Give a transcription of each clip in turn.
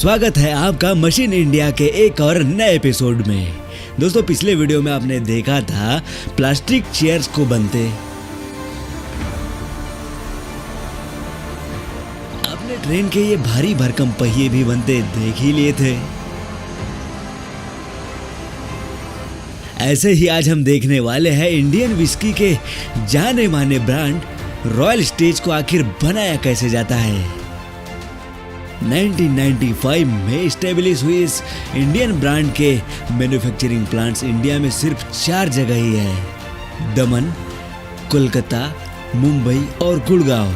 स्वागत है आपका मशीन इंडिया के एक और नए एपिसोड में। दोस्तों, पिछले वीडियो में आपने देखा था प्लास्टिक चेयर्स को बनते। आपने ट्रेन के ये भारी भरकम पहिए भी बनते देख ही लिए थे। ऐसे ही आज हम देखने वाले हैं इंडियन विस्की के जाने माने ब्रांड रॉयल स्टेज को आखिर बनाया कैसे जाता है। 1995 में एस्टेब्लिश हुई इस इंडियन ब्रांड के मैन्युफैक्चरिंग प्लांट्स इंडिया में सिर्फ 4 जगह ही है: दमन, कोलकाता, मुंबई और गुड़गांव।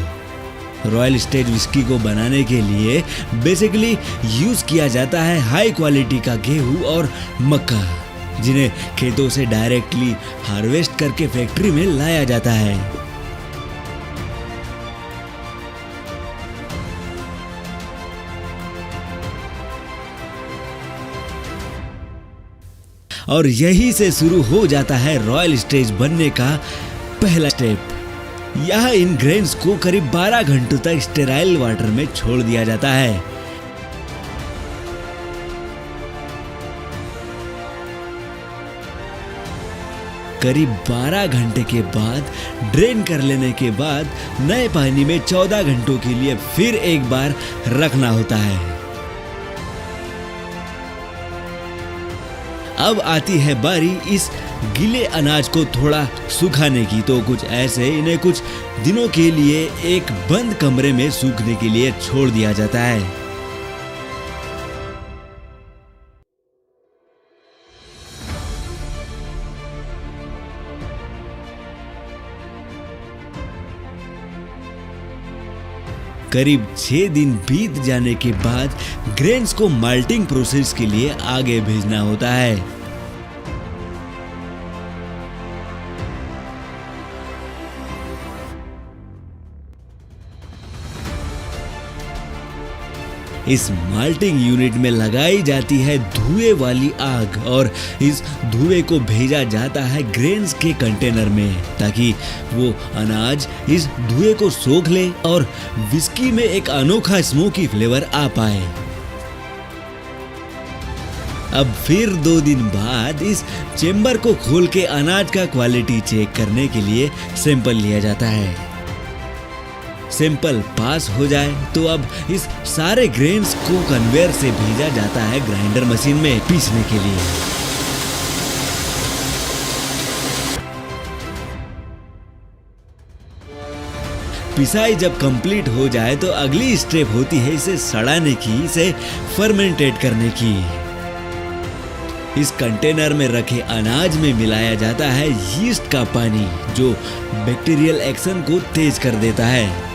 रॉयल स्टेज विस्की को बनाने के लिए बेसिकली यूज किया जाता है हाई क्वालिटी का गेहूं और मक्का, जिन्हें खेतों से डायरेक्टली हार्वेस्ट करके फैक्ट्री में लाया जाता है। और यही से शुरू हो जाता है रॉयल स्टेज बनने का पहला स्टेप। यहाँ इन ग्रेन्स को करीब 12 घंटों तक स्टेराइल वाटर में छोड़ दिया जाता है। करीब 12 घंटे के बाद ड्रेन कर लेने के बाद नए पानी में 14 घंटों के लिए फिर एक बार रखना होता है। अब आती है बारी इस गीले अनाज को थोड़ा सुखाने की। तो कुछ ऐसे इन्हें कुछ दिनों के लिए एक बंद कमरे में सूखने के लिए छोड़ दिया जाता है। करीब 6 दिन बीत जाने के बाद ग्रेन्स को माल्टिंग प्रोसेस के लिए आगे भेजना होता है। इस माल्टिंग यूनिट में लगाई जाती है धुएं वाली आग और इस धुएं को भेजा जाता है ग्रेन्स के कंटेनर में, ताकि वो अनाज इस धुएं को सोख ले और विस्की में एक अनोखा स्मोकी फ्लेवर आ पाए। अब फिर 2 दिन बाद इस चेम्बर को खोल के अनाज का क्वालिटी चेक करने के लिए सैंपल लिया जाता है। सैंपल पास हो जाए तो अब इस सारे ग्रेन्स को कन्वेयर से भेजा जाता है ग्राइंडर मशीन में पीसने के लिए। पिसाई जब कंप्लीट हो जाए तो अगली स्टेप होती है इसे सड़ाने की, इसे फर्मेंटेट करने की। इस कंटेनर में रखे अनाज में मिलाया जाता है यीस्ट का पानी, जो बैक्टीरियल एक्शन को तेज कर देता है।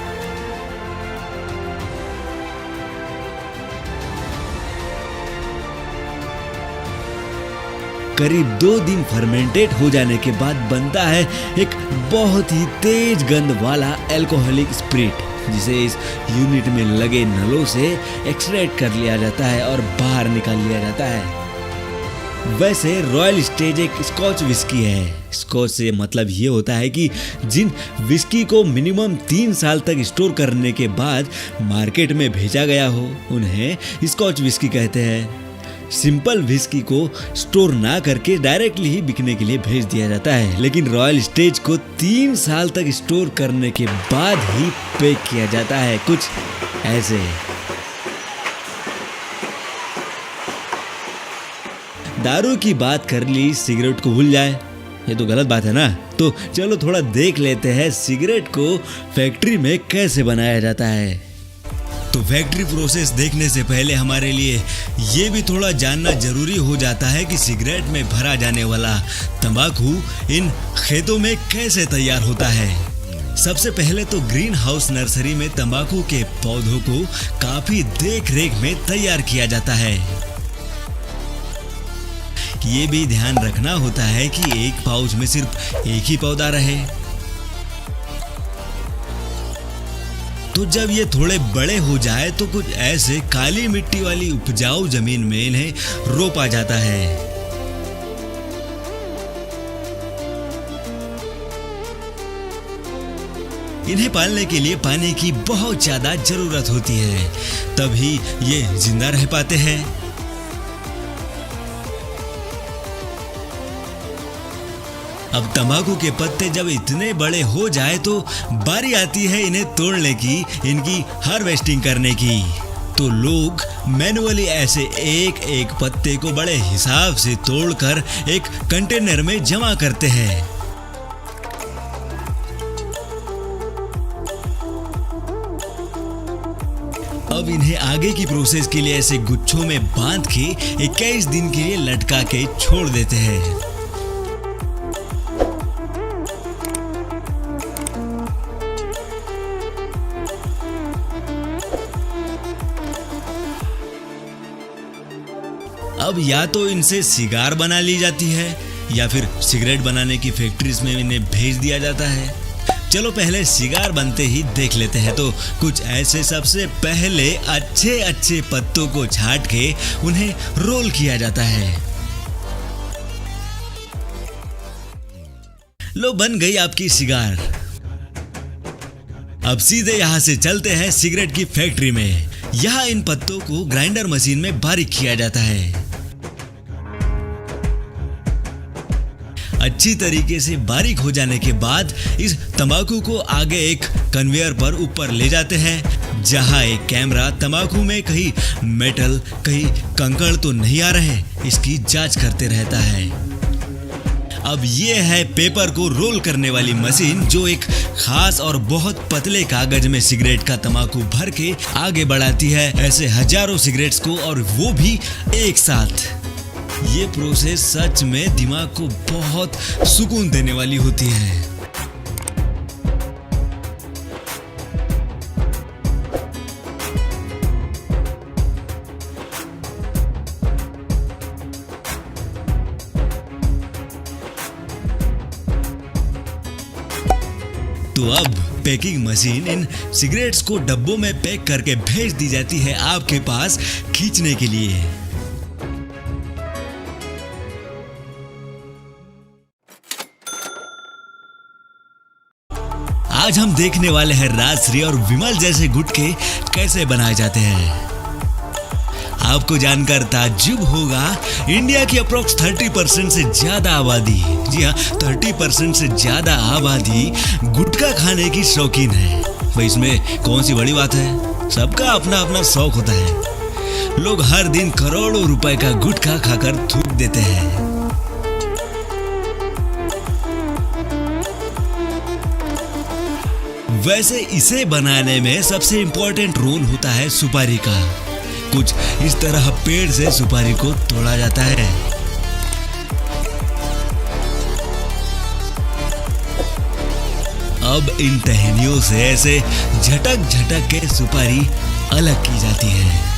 करीब 2 दिन फर्मेंटेट हो जाने के बाद बनता है एक बहुत ही तेज गंध वाला अल्कोहलिक स्पिरिट, जिसे इस यूनिट में लगे नलों से एक्सट्रैक्ट कर लिया जाता है और बाहर निकाल लिया जाता है। वैसे रॉयल स्टेज एक स्कॉच विस्की है। स्कॉच से मतलब ये होता है कि जिन विस्की को मिनिमम 3 साल तक स्टोर करने के बाद मार्केट में भेजा गया हो, उन्हें स्कॉच विस्की कहते हैं। सिंपल विस्की को स्टोर ना करके डायरेक्टली ही बिकने के लिए भेज दिया जाता है, लेकिन रॉयल स्टेज को 3 साल तक स्टोर करने के बाद ही पैक किया जाता है, कुछ ऐसे। दारू की बात कर ली, सिगरेट को भूल जाए, ये तो गलत बात है ना। तो चलो थोड़ा देख लेते हैं सिगरेट को फैक्ट्री में कैसे बनाया जाता है। तो फैक्ट्री प्रोसेस देखने से पहले हमारे लिए ये भी थोड़ा जानना जरूरी हो जाता है कि सिगरेट में भरा जाने वाला तंबाकू इन खेतों में कैसे तैयार होता है। सबसे पहले तो ग्रीन हाउस नर्सरी में तंबाकू के पौधों को काफी देख रेख में तैयार किया जाता है। ये भी ध्यान रखना होता है कि एक पाउच में सिर्फ एक ही पौधा रहे। तो जब ये थोड़े बड़े हो जाए तो कुछ ऐसे काली मिट्टी वाली उपजाऊ जमीन में इन्हें रोपा जाता है। इन्हें पालने के लिए पानी की बहुत ज्यादा जरूरत होती है, तभी ये जिंदा रह पाते हैं। अब तंबाकू के पत्ते जब इतने बड़े हो जाए तो बारी आती है इन्हें तोड़ने की, इनकी हार्वेस्टिंग करने की। तो लोग मैनुअली ऐसे एक एक पत्ते को बड़े हिसाब से तोड़कर एक कंटेनर में जमा करते हैं। अब इन्हें आगे की प्रोसेस के लिए ऐसे गुच्छों में बांध के 21 दिन के लिए लटका के छोड़ देते हैं। अब या तो इनसे सिगार बना ली जाती है या फिर सिगरेट बनाने की फैक्ट्रीज में इन्हें भेज दिया जाता है। चलो पहले सिगार बनते ही देख लेते हैं। तो कुछ ऐसे सबसे पहले अच्छे अच्छे पत्तों को छांट के उन्हें रोल किया जाता है। लो बन गई आपकी सिगार। अब सीधे यहाँ से चलते हैं सिगरेट की फैक्ट्री में। यहाँ इन पत्तों को ग्राइंडर मशीन में बारीक किया जाता है। अच्छी तरीके से बारीक हो जाने के बाद इस तंबाकू को आगे एक कन्वेयर पर ऊपर ले जाते हैं, जहां एक कैमरा तंबाकू में कहीं मेटल कहीं कंकड़ तो नहीं आ रहे, इसकी जांच करते रहता है। अब ये है पेपर को रोल करने वाली मशीन, जो एक खास और बहुत पतले कागज में सिगरेट का तंबाकू भर के आगे बढ़ाती है ऐसे हजारों सिगरेट्स को, और वो भी एक साथ। ये प्रोसेस सच में दिमाग को बहुत सुकून देने वाली होती है। तो अब पैकिंग मशीन इन सिगरेट्स को डब्बों में पैक करके भेज दी जाती है आपके पास खींचने के लिए। आज हम देखने वाले हैं राजश्री और विमल जैसे गुटखे कैसे बनाए जाते हैं। आपको जानकर ताज्जुब होगा, इंडिया की अप्रोक्स 30% से ज्यादा आबादी, जी हाँ 30% से ज्यादा आबादी गुटखा खाने की शौकीन है। भाई इसमें कौन सी बड़ी बात है, सबका अपना अपना शौक होता है। लोग हर दिन करोड़ों रुपए का गुटखा खाकर थूक देते हैं। वैसे इसे बनाने में सबसे इंपॉर्टेंट रोल होता है सुपारी का। कुछ इस तरह पेड़ से सुपारी को तोड़ा जाता है। अब इन टहनियों से ऐसे झटक झटक के सुपारी अलग की जाती है।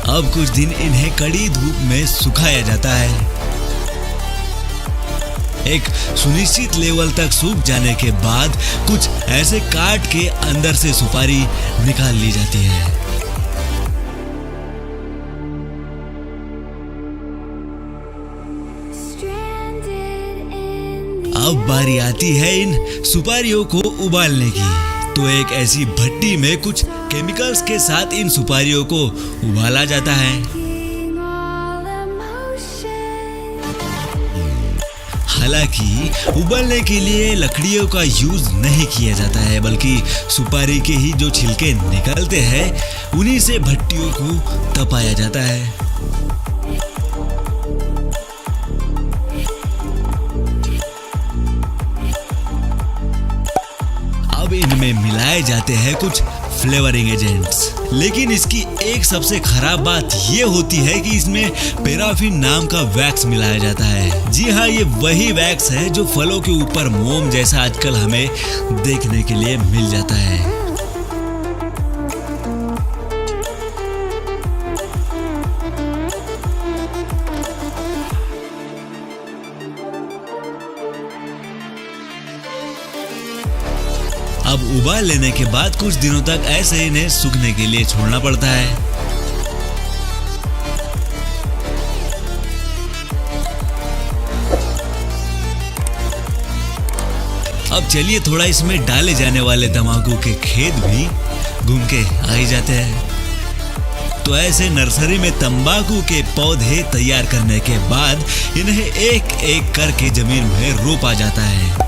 अब कुछ दिन इन्हें कड़ी धूप में सुखाया जाता है। एक सुनिश्चित लेवल तक सूख जाने के बाद कुछ ऐसे काट के अंदर से सुपारी निकाल ली जाती है। अब बारी आती है इन सुपारियों को उबालने की। तो एक ऐसी भट्टी में कुछ केमिकल्स के साथ इन सुपारियों को उबाला जाता है। हालांकि उबालने के लिए लकड़ियों का यूज नहीं किया जाता है, बल्कि सुपारी के ही जो छिलके निकलते हैं उन्हीं से भट्टियों को तपाया जाता है। अब इनमें मिलाए जाते हैं कुछ फ्लेवरिंग एजेंट्स, लेकिन इसकी एक सबसे खराब बात ये होती है कि इसमें पैराफिन नाम का वैक्स मिलाया जाता है। जी हाँ, ये वही वैक्स है जो फलों के ऊपर मोम जैसा आजकल हमें देखने के लिए मिल जाता है। अब उबाल लेने के बाद कुछ दिनों तक ऐसे इन्हें सूखने के लिए छोड़ना पड़ता है। अब चलिए थोड़ा इसमें डाले जाने वाले तंबाकू के खेत भी घूम के आ ही जाते हैं। तो ऐसे नर्सरी में तंबाकू के पौधे तैयार करने के बाद इन्हें एक एक करके जमीन में रोपा जाता है।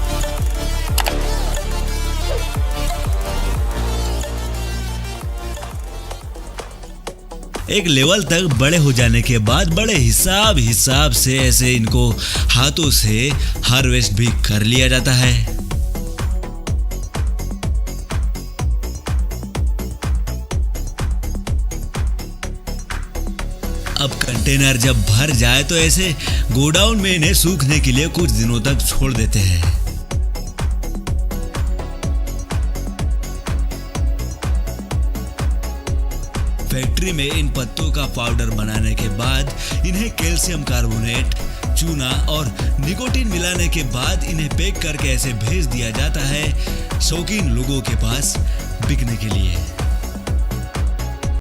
एक लेवल तक बड़े हो जाने के बाद बड़े हिसाब से ऐसे इनको हाथों से हार्वेस्ट भी कर लिया जाता है। अब कंटेनर जब भर जाए तो ऐसे गोडाउन में इन्हें सूखने के लिए कुछ दिनों तक छोड़ देते हैं। फैक्ट्री में इन पत्तों का पाउडर बनाने के बाद इन्हें कैल्शियम कार्बोनेट, चूना और निकोटीन मिलाने के बाद इन्हें पैक करके ऐसे भेज दिया जाता है शौकीन लोगों के पास बिकने के लिए।